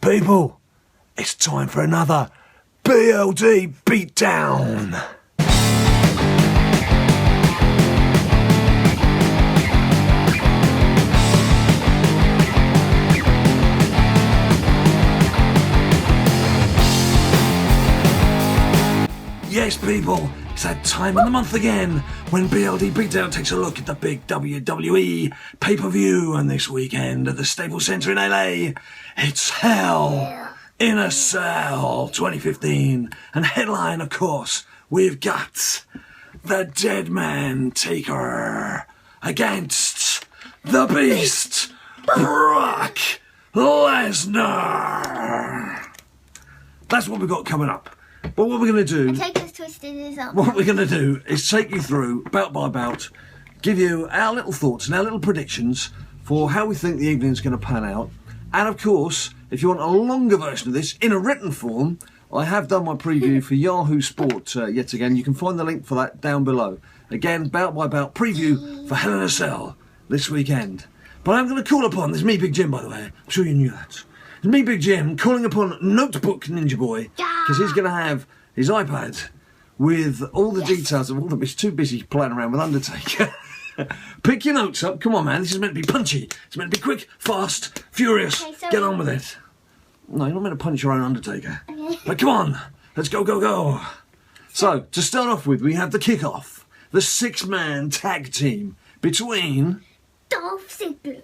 people, it's time for another BLD beatdown. Yes, people, it's that time of the month again when BLD Beatdown takes a look at the big WWE pay-per-view, and this weekend at the Staples Center in LA, it's Hell in a Cell 2015. And headline, of course, we've got the Dead Man Taker against the Beast, Brock Lesnar. That's what we've got coming up. But what we're going to do... Taker's twisted his arm. What we're going to do is take you through, bout by bout, give you our little thoughts and our little predictions for how we think the evening's going to pan out. And of course, if you want a longer version of this in a written form, I have done my preview for Yahoo Sport yet again. You can find the link for that down below. Again, bout by bout preview for Hell in a Cell this weekend. But I'm going to call upon, this is me, Big Jim, by the way. I'm sure you knew that. It's me, Big Jim, calling upon Notebook Ninja Boy, because he's going to have his iPad with all the details of all of them. He's too busy playing around with Undertaker. Pick your notes up. Come on, man. This is meant to be punchy. It's meant to be quick, fast, furious. Okay, get on with it. No, you're not meant to punch your own Undertaker. Okay. But come on. Let's go, go, go. So, to start off with, we have the Kickoff, the six-man tag team between... Dolph Ziggler,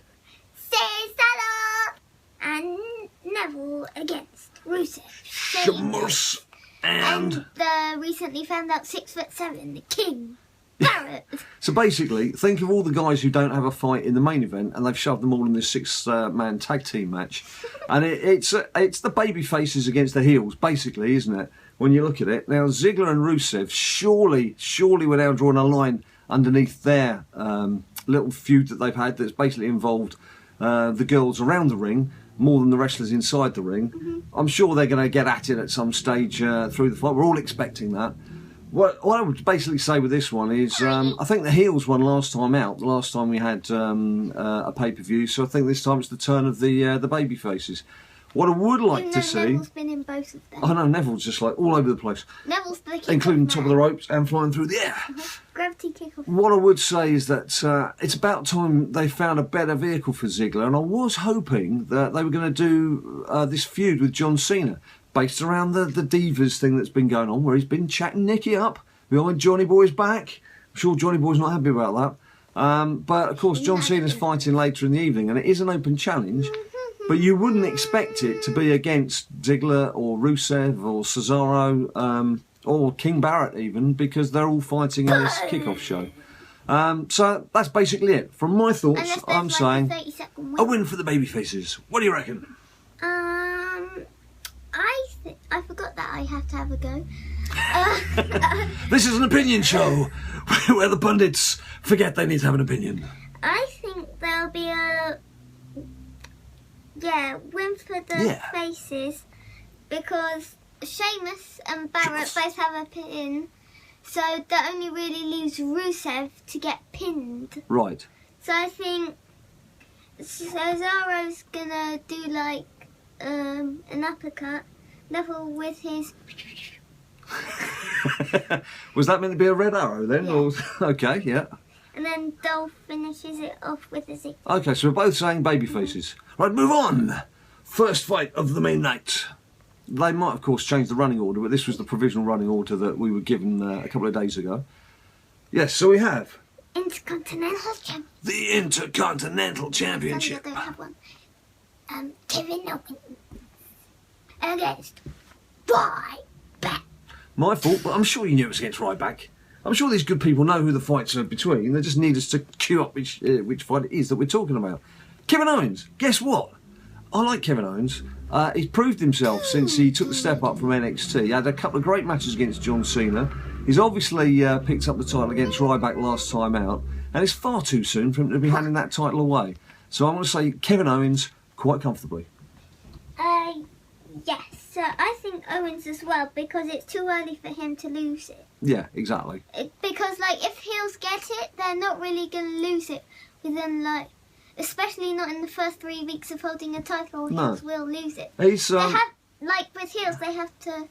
Cesaro, and Neville against Rusev. Shamos and the recently found out 6'7", the King Barrett. So basically, think of all the guys who don't have a fight in the main event, and they've shoved them all in this six-man tag team match, and it's the baby faces against the heels, basically, isn't it? When you look at it now, Ziggler and Rusev surely we're now drawing a line underneath their little feud that they've had that's basically involved the girls around the ring more than the wrestlers inside the ring. Mm-hmm. I'm sure they're going to get at it at some stage through the fight. We're all expecting that. What I would basically say with this one is I think the heels won last time out, the last time we had a pay-per-view, so I think this time it's the turn of the baby faces. What I would like to see... Neville's been in both of them. I know, Neville's just like all over the place. Neville's the Kickoff, including top of the ropes and flying through the air. Gravity Kickoff. What I would say is that it's about time they found a better vehicle for Ziggler, and I was hoping that they were going to do this feud with John Cena, based around the Divas thing that's been going on, where he's been chatting Nikki up behind Johnny Boy's back. I'm sure Johnny Boy's not happy about that. But of course, John Cena's fighting later in the evening, and it is an open challenge. But you wouldn't expect it to be against Ziggler or Rusev or Cesaro or King Barrett even, because they're all fighting in this Kickoff show. So that's basically it. From my thoughts, I'm saying a win for the babyfaces. What do you reckon? I forgot that I have to have a go. This is an opinion show where the pundits forget they need to have an opinion. I think there'll be a... win for the faces, because Sheamus and Barrett both have a pin, so that only really leaves Rusev to get pinned. Right. So I think Cesaro's gonna do like an uppercut. Neville with his... Was that meant to be a red arrow then? Yeah. Or... Okay, yeah. And then Dolph finishes it off with a zig. Okay, so we're both saying baby faces. Right, move on. First fight of the main night. They might, of course, change the running order, but this was the provisional running order that we were given a couple of days ago. Yes, so we have... Intercontinental Champion. The Intercontinental Championship. I don't have one. Kevin Owens against Ryback. My fault, but I'm sure you knew it was against Ryback. I'm sure these good people know who the fights are between. They just need us to queue up which fight it is that we're talking about. Kevin Owens, guess what? I like Kevin Owens. He's proved himself since he took the step up from NXT. He had a couple of great matches against John Cena. He's obviously picked up the title against Ryback last time out, and it's far too soon for him to be handing that title away. So I'm going to say Kevin Owens quite comfortably. Yes, so I think Owens as well, because it's too early for him to lose it. Yeah, exactly. Because, like, if heels get it, they're not really going to lose it within, like, especially not in the first 3 weeks of holding a title. No. Heels will lose it. He's They have, like with heels, they have to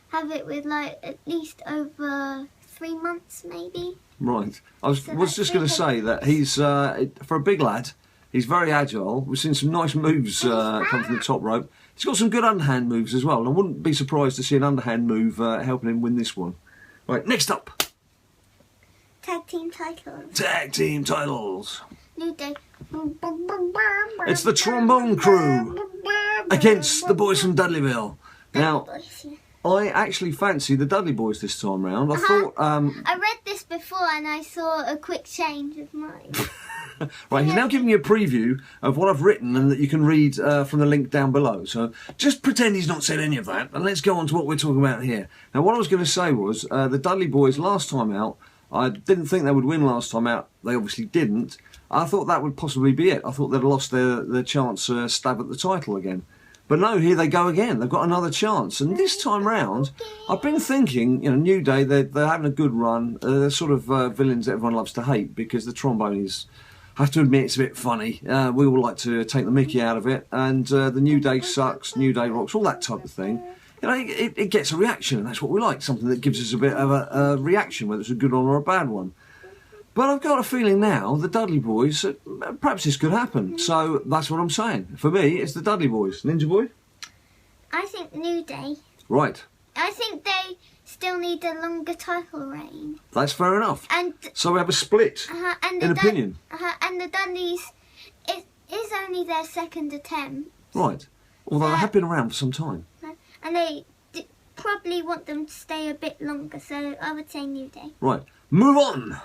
have it with like at least over 3 months, maybe. right. I was just going to say that he's for a big lad. He's very agile. We've seen some nice moves come from the top rope. He's got some good underhand moves as well, and I wouldn't be surprised to see an underhand move helping him win this one. Right, next up. Tag team titles. Tag team titles. New Day. It's the Trombone Crew against the boys from Dudleyville. Now, I actually fancy the Dudley boys this time round. I thought... I read this before and I saw a quick change of mind. Right, he's now giving you a preview of what I've written and that you can read from the link down below. So just pretend he's not said any of that, and let's go on to what we're talking about here. Now, what I was going to say was the Dudley boys last time out, I didn't think they would win last time out. They obviously didn't. I thought that would possibly be it. I thought they'd lost their chance stab at the title again. But no, here they go again. They've got another chance. And this time round, I've been thinking, you know, New Day, they're having a good run. They're sort of villains that everyone loves to hate because the trombone is... I have to admit it's a bit funny. We all like to take the mickey out of it, and the New Day sucks, New Day rocks, all that type of thing. You know, it gets a reaction, and that's what we like, something that gives us a bit of a reaction, whether it's a good one or a bad one. But I've got a feeling now, the Dudley boys, perhaps this could happen. So that's what I'm saying. For me, it's the Dudley boys. Ninja Boy? I think New Day. Right. I think they still need a longer title reign. That's fair enough. And so we have a split in opinion. And the Dudleys, it is only their second attempt. Right. Although they have been around for some time. And they probably want them to stay a bit longer, so I would say New Day. Right. Move on.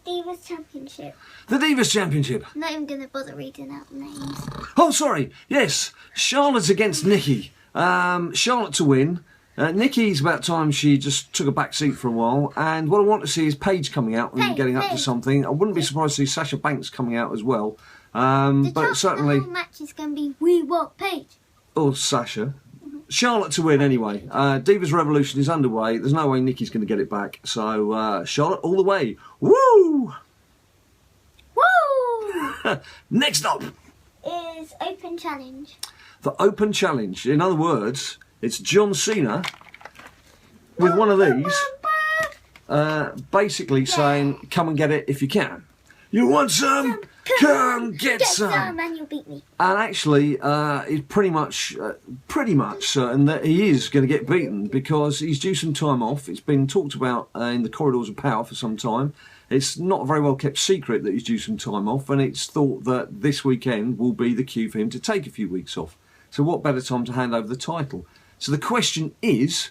Divas Championship. The Divas Championship. I'm not even going to bother reading out the names. Oh, sorry. Yes. Charlotte against Nikki. Charlotte to win. Nikki's about time she just took a back seat for a while. And what I want to see is Paige coming out and getting up to something. I wouldn't be surprised to see Sasha Banks coming out as well. But certainly... The whole match is going to be We Want Paige. Or Sasha. Charlotte to win anyway. Divas Revolution is underway. There's no way Nikki's going to get it back. So Charlotte all the way. Woo! Woo! Next up is Open Challenge. The Open Challenge. In other words, it's John Cena with one of these basically saying, come and get it if you can. You want some? Come get some. And you'll beat me. And actually, he's pretty much certain that he is going to get beaten because he's due some time off. It's been talked about in the corridors of power for some time. It's not a very well kept secret that he's due some time off, and it's thought that this weekend will be the cue for him to take a few weeks off. So what better time to hand over the title? So the question is,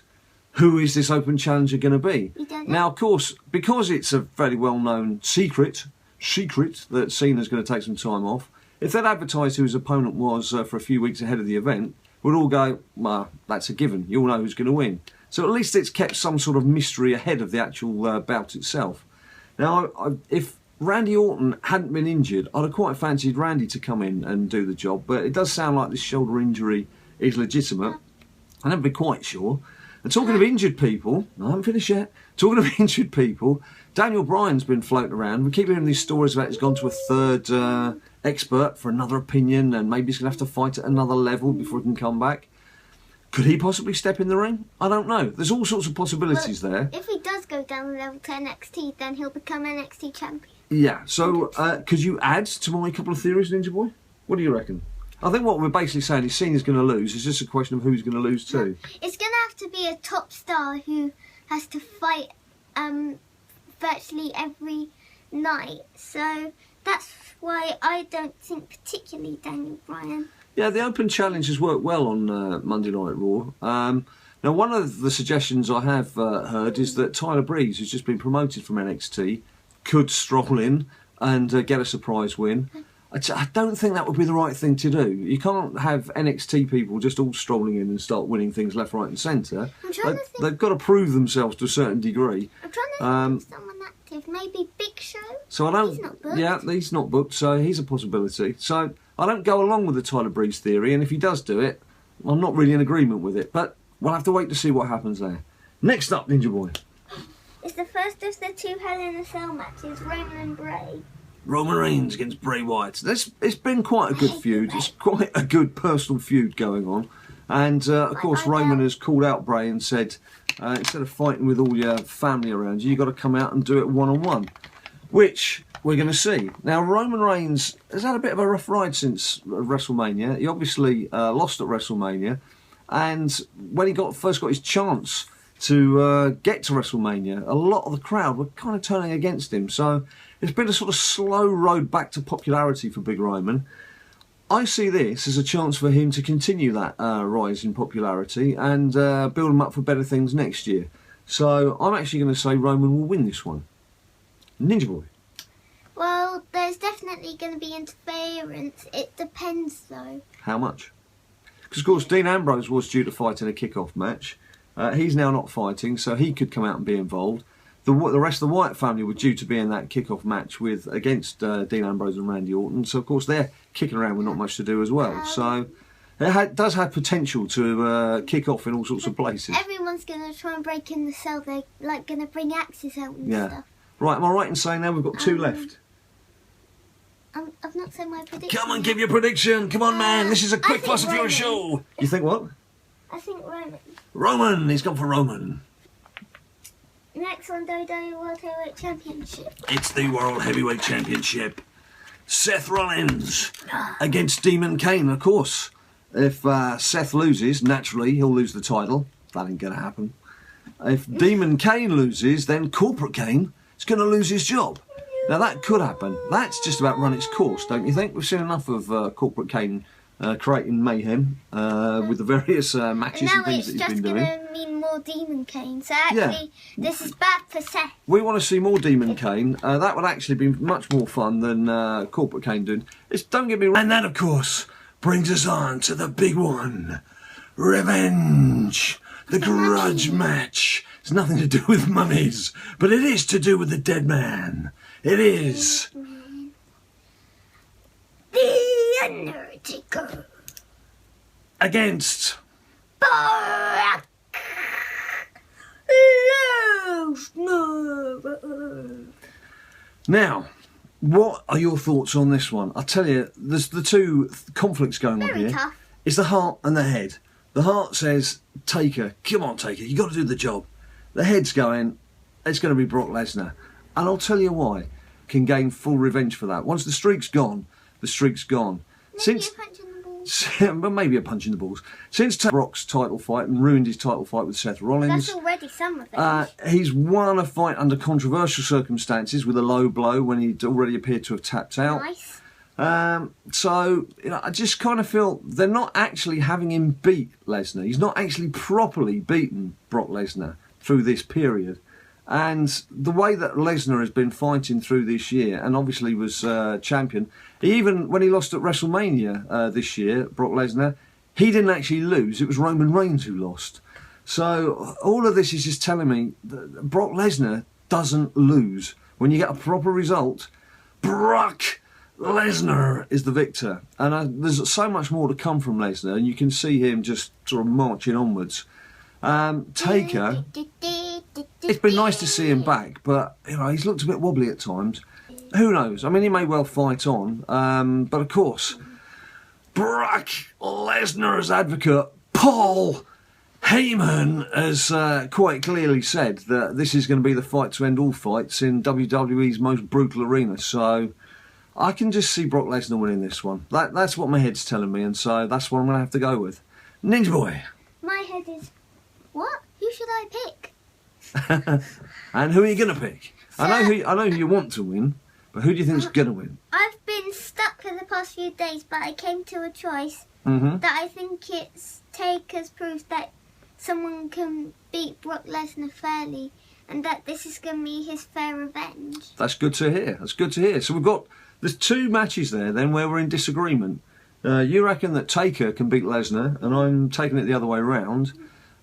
who is this Open Challenger going to be? Now, of course, because it's a fairly well-known secret that Cena's going to take some time off, if they'd advertised who his opponent was for a few weeks ahead of the event, we'd all go, well, that's a given. You all know who's going to win. So at least it's kept some sort of mystery ahead of the actual bout itself. Now, if Randy Orton hadn't been injured, I'd have quite fancied Randy to come in and do the job, but it does sound like this shoulder injury is legitimate. I never been quite sure. And talking of injured people, I haven't finished yet. Talking of injured people, Daniel Bryan's been floating around. We keep hearing these stories about he's gone to a third expert for another opinion, and maybe he's going to have to fight at another level before he can come back. Could he possibly step in the ring? I don't know. There's all sorts of possibilities there. If he does go down level to NXT, then he'll become NXT champion. Yeah, so could you add to my couple of theories, Ninja Boy? What do you reckon? I think what we're basically saying is Cena's going to lose. It's just a question of who's going to lose too. It's going to have to be a top star who has to fight virtually every night. So that's why I don't think particularly Daniel Bryan. Yeah, the Open Challenge has worked well on Monday Night Raw. Now, one of the suggestions I have heard is that Tyler Breeze, who's just been promoted from NXT, could stroll in and get a surprise win. I don't think that would be the right thing to do. You can't have NXT people just all strolling in and start winning things left, right and centre. They've got to prove themselves to a certain degree. I'm trying to think of someone active. Maybe Big Show? So I don't, he's not booked. Yeah, he's not booked, so he's a possibility. So I don't go along with the Tyler Breeze theory, and if he does do it, I'm not really in agreement with it. But we'll have to wait to see what happens there. Next up, Ninja Boy. It's the first of the 2 Hell in a Cell matches, Roman and Bray. Roman Reigns against Bray Wyatt. It's been quite a good feud. It's quite a good personal feud going on. And, of course, Roman has called out Bray and said, instead of fighting with all your family around you, you've got to come out and do it one-on-one. Which we're going to see. Now, Roman Reigns has had a bit of a rough ride since WrestleMania. He obviously lost at WrestleMania. And when he first got his chance to get to WrestleMania, a lot of the crowd were kind of turning against him. So it's been a sort of slow road back to popularity for Big Roman. I see this as a chance for him to continue that rise in popularity and build him up for better things next year. So I'm actually going to say Roman will win this one. Ninja Boy. Well, there's definitely going to be interference. It depends, though. How much? Because, of course, Dean Ambrose was due to fight in a kickoff match. He's now not fighting, so he could come out and be involved. The rest of the Wyatt family were due to be in that kickoff match against Dean Ambrose and Randy Orton. So, of course, they're kicking around with not much to do as well. So it does have potential to kick off in all sorts of places. Everyone's going to try and break in the cell. They're like going to bring axes out and stuff. Right, am I right in saying now we've got 2 left? I've not said my prediction. Come on, give your prediction. Come on, man. This is a quick, fast and furious show. You think what? I think Roman. Roman. He's gone for Roman. Next one, WWE World Heavyweight Championship. It's the World Heavyweight Championship. Seth Rollins against Demon Kane, of course. If Seth loses, naturally, he'll lose the title. That ain't going to happen. If Demon Kane loses, then Corporate Kane is going to lose his job. Now, that could happen. That's just about run its course, don't you think? We've seen enough of Corporate Kane creating mayhem with the various matches and things that he's been doing. Now it's just going to mean more Demon Kane. So actually, this is bad for Seth. We want to see more Demon Kane. That would actually be much more fun than Corporate Kane doing. Don't get me wrong. And that, of course, brings us on to the big one. Revenge. The grudge match. It's nothing to do with mummies, but it is to do with the dead man. It is The Undertaker against Brock Lesnar. Now, what are your thoughts on this one? I'll tell you, there's the 2 conflicts going on here. Tough. It's the heart and the head. The heart says, Taker, come on, Taker, you got to do the job. The head's going, it's going to be Brock Lesnar. And I'll tell you why. Can gain full revenge for that. Once the streak's gone, the streak's gone. Maybe a punch in the balls. But maybe a punch in the balls. Since Brock's title fight and ruined his title fight with Seth Rollins. That's already some revenge. He's won a fight under controversial circumstances with a low blow when he'd already appeared to have tapped out. Nice. So, I just kind of feel they're not actually having him beat Lesnar. He's not actually properly beaten Brock Lesnar through this period. And the way that Lesnar has been fighting through this year, and obviously was champion, even when he lost at WrestleMania this year, Brock Lesnar, he didn't actually lose. It was Roman Reigns who lost. So all of this is just telling me that Brock Lesnar doesn't lose. When you get a proper result, Brock Lesnar is the victor. And there's so much more to come from Lesnar, and you can see him just sort of marching onwards. Taker, it's been nice to see him back, but he's looked a bit wobbly at times. Who knows? I mean, he may well fight on, but of course, Brock Lesnar's advocate, Paul Heyman, has quite clearly said that this is going to be the fight to end all fights in WWE's most brutal arena. So I can just see Brock Lesnar winning this one. That's what my head's telling me, and so that's what I'm going to have to go with. Ninja Boy. My head is, what? Who should I pick? And who are you going to pick? So, I know who you want to win, but who do you think's going to win? I've been stuck for the past few days, but I came to a choice that I think it's Taker's proof that someone can beat Brock Lesnar fairly, and that this is going to be his fair revenge. That's good to hear. That's good to hear. So there's 2 matches there then where we're in disagreement. You reckon that Taker can beat Lesnar, and I'm taking it the other way around.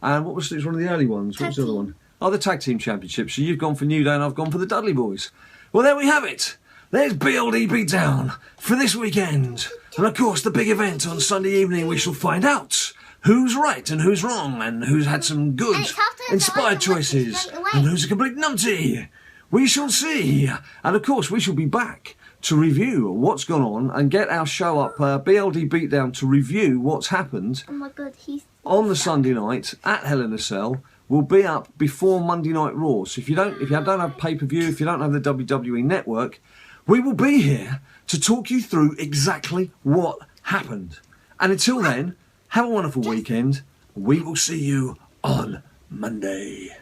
And it was one of the early ones. What was the other one? Oh, the Tag Team Championship. So you've gone for New Day and I've gone for the Dudley Boys. Well, there we have it. There's BLD BeatDown for this weekend. And of course, the big event on Sunday evening, we shall find out who's right and who's wrong, and who's had some good, inspired choices, and who's a complete numpty. We shall see. And of course, we shall be back to review what's gone on and get our show up, BLD BeatDown, to review what's happened Oh my God, he's on the Sunday night at Hell in a Cell. Will be up before Monday Night Raw. So if you don't have pay-per-view, if you don't have the WWE Network, we will be here to talk you through exactly what happened. And until then, have a wonderful weekend. We will see you on Monday.